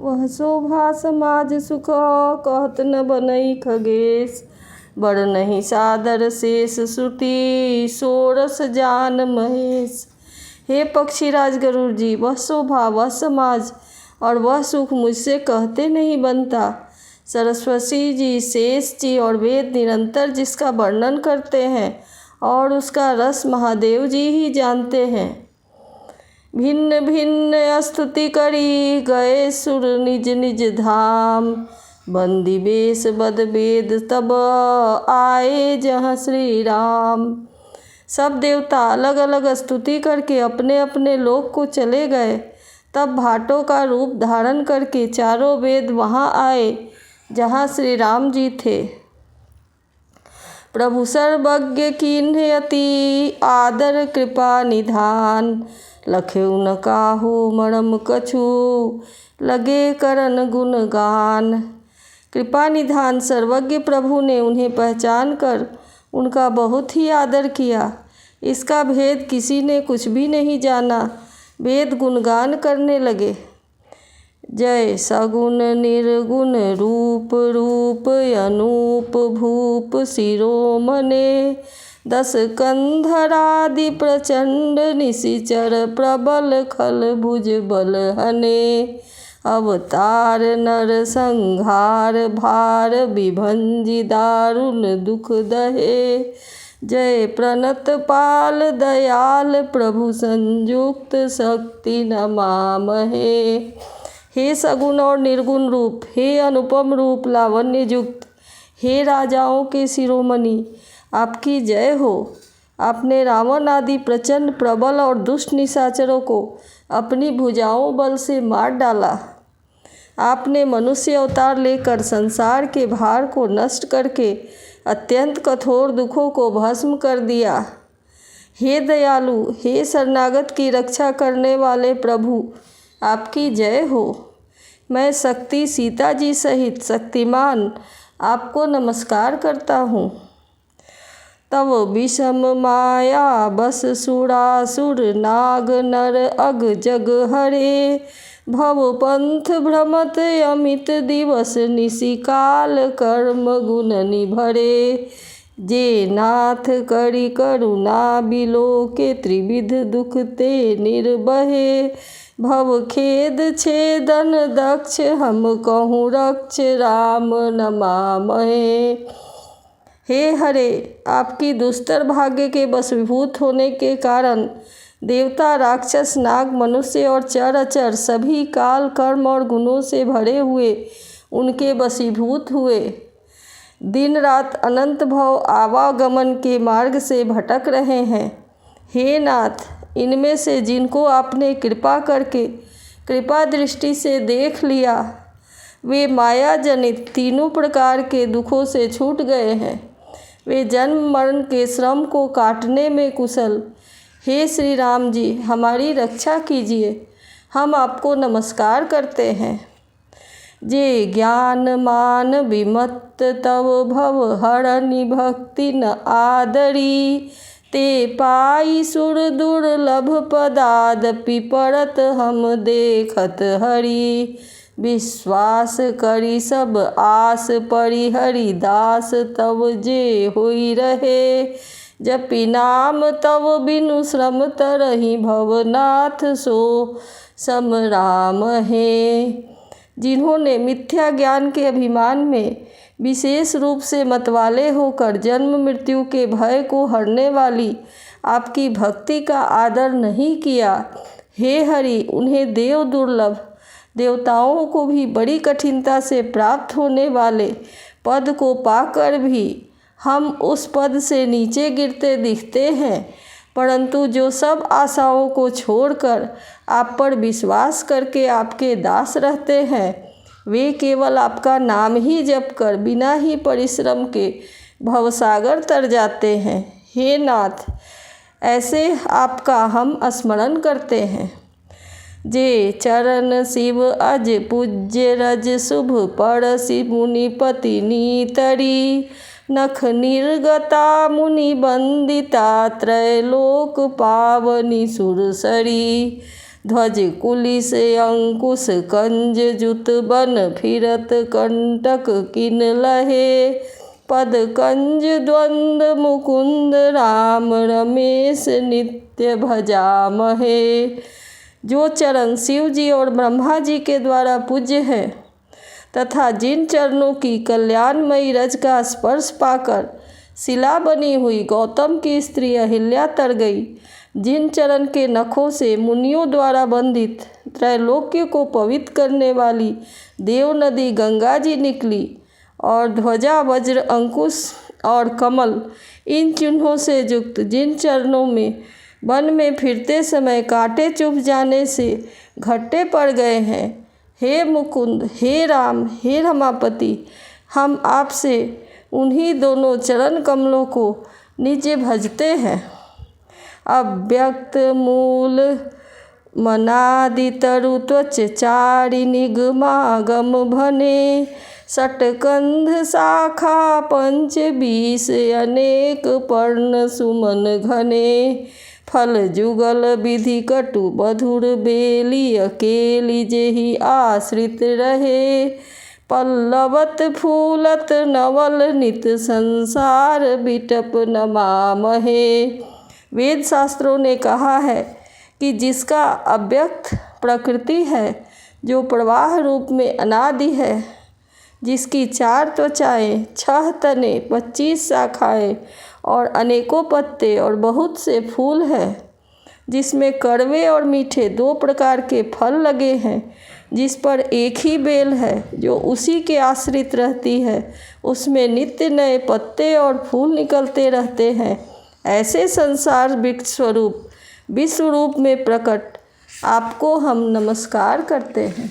वह शोभा समाज सुख कहत न बनई खगेश। बड़ नहीं सादर शेष श्रुति सोरस जान महेश। हे पक्षीराज गरुड़ जी, वह शोभा, वह समाज और वह सुख मुझसे कहते नहीं बनता। सरस्वती जी, शेष जी और वेद निरंतर जिसका वर्णन करते हैं और उसका रस महादेव जी ही जानते हैं। भिन्न भिन्न स्तुति करी गए सुर निज निज धाम। बंदी बेश बद वेद तब आए जहाँ श्री राम। सब देवता अलग अलग स्तुति करके अपने अपने लोक को चले गए। तब भाटों का रूप धारण करके चारों वेद वहाँ आए जहाँ श्री राम जी थे। प्रभु सर्वज्ञ कीन्ह अति आदर कृपा निधान। लखेउ न काहू मरम कछु लगे करन गुणगान। कृपा निधान सर्वज्ञ प्रभु ने उन्हें पहचान कर उनका बहुत ही आदर किया। इसका भेद किसी ने कुछ भी नहीं जाना। वेद गुणगान करने लगे। जय सगुण निर्गुण रूप रूप अनूप भूप शिरोमणे। दस कंधरादि प्रचंड निशिचर प्रबल खल भुज बल हने। अवतार नर संहार भार विभंजि दारुण दुख दहे। जय प्रणत पाल दयाल प्रभु संयुक्त शक्ति नमामहे। हे सगुण और निर्गुण रूप, हे अनुपम रूप लावण्य युक्त, हे राजाओं के शिरोमणि, आपकी जय हो। आपने रावण आदि प्रचंड प्रबल और दुष्ट निशाचरों को अपनी भुजाओं बल से मार डाला। आपने मनुष्य अवतार लेकर संसार के भार को नष्ट करके अत्यंत कठोर दुखों को भस्म कर दिया। हे दयालु, हे शरणागत की रक्षा करने वाले प्रभु, आपकी जय हो। मैं शक्ति सीता जी सहित शक्तिमान आपको नमस्कार करता हूँ। तव विषम माया बस सुरासुर नाग नर अग जग हरे। भव पंथ भ्रमत अमित दिवस निशिकाल कर्म गुण निभरे। जे नाथ करि करुणा बिलोके त्रिविध दुख ते निर्बहे। भव खेद छेदन दक्ष हम कहूँ रक्ष राम नमामहे। हे हरे, आपकी दुस्तर भाग्य के वशीभूत होने के कारण देवता राक्षस नाग मनुष्य और चर अचर सभी काल कर्म और गुणों से भरे हुए उनके वशीभूत हुए। दिन रात अनंत भव आवागमन के मार्ग से भटक रहे हैं। हे नाथ, इनमें से जिनको आपने कृपा करके कृपा दृष्टि से देख लिया, वे माया जनित तीनों प्रकार के दुखों से छूट गए हैं। वे जन्म मरण के श्रम को काटने में कुशल। हे श्री राम जी, हमारी रक्षा कीजिए, हम आपको नमस्कार करते हैं। जे ज्ञान मान विमत्त तव भव हरनि भक्ति न आदरी। ते पाई सुर दुर्लभ पदादपि परत हम देखत हरि। विश्वास करी सब आस परिहरि दास तव जे होई रहे। जपि नाम तव बिनु श्रम तरहि भवनाथ सो सम राम है। जिन्होंने मिथ्या ज्ञान के अभिमान में विशेष रूप से मतवाले होकर जन्म मृत्यु के भय को हरने वाली आपकी भक्ति का आदर नहीं किया, हे हरि, उन्हें देव दुर्लभ, देवताओं को भी बड़ी कठिनता से प्राप्त होने वाले पद को पाकर भी हम उस पद से नीचे गिरते दिखते हैं। परंतु जो सब आशाओं को छोड़कर आप पर विश्वास करके आपके दास रहते हैं, वे केवल आपका नाम ही जप कर बिना ही परिश्रम के भवसागर तर जाते हैं। हे नाथ, ऐसे आपका हम स्मरण करते हैं। जे चरण शिव अज पूज्य रज शुभ परसि मुनिपति नीतरी। नख निर्गता मुनि बंदिता त्रैलोक पावनी सुरसरी। ध्वज कुलिस अंकुश कंज जुत बन फिरत कंटक किन लहे। पद कंज द्वंद मुकुंद राम रमेश नित्य भजामहे। जो चरण शिव जी और ब्रह्मा जी के द्वारा पूज्य है तथा जिन चरणों की कल्याणमयी रज का स्पर्श पाकर शिला बनी हुई गौतम की स्त्री अहिल्या तर गई, जिन चरण के नखों से मुनियों द्वारा बंधित त्रैलोक्य को पवित्र करने वाली देव नदी गंगा जी निकली, और ध्वजा वज्र अंकुश और कमल इन चिन्हों से युक्त जिन चरणों में वन में फिरते समय कांटे चुभ जाने से घट्टे पड़ गए हैं, हे मुकुंद, हे राम, हे रमापति, हम आपसे उन्हीं दोनों चरण कमलों को नीचे भजते हैं। अव्यक्त मूल मनादि तरु त्वच चारि निगमागम भने। षटकंध शाखा पंच 20 अनेक पर्ण सुमन घने। फल जुगल विधि कटु मधुर बेली अकेली जेहि आश्रित रहे। पल्लवत फूलत नवल नित संसार बिटप नमामहे। वेद शास्त्रों ने कहा है कि जिसका अव्यक्त प्रकृति है, जो प्रवाह रूप में अनादि है, जिसकी 4 त्वचाएं, 6 तने, 25 शाखाएं और अनेकों पत्ते और बहुत से फूल हैं, जिसमें कड़वे और मीठे 2 प्रकार के फल लगे हैं, जिस पर एक ही बेल है जो उसी के आश्रित रहती है, उसमें नित्य नए पत्ते और फूल निकलते रहते हैं, ऐसे संसार वृक्ष स्वरूप विश्व रूप में प्रकट आपको हम नमस्कार करते हैं।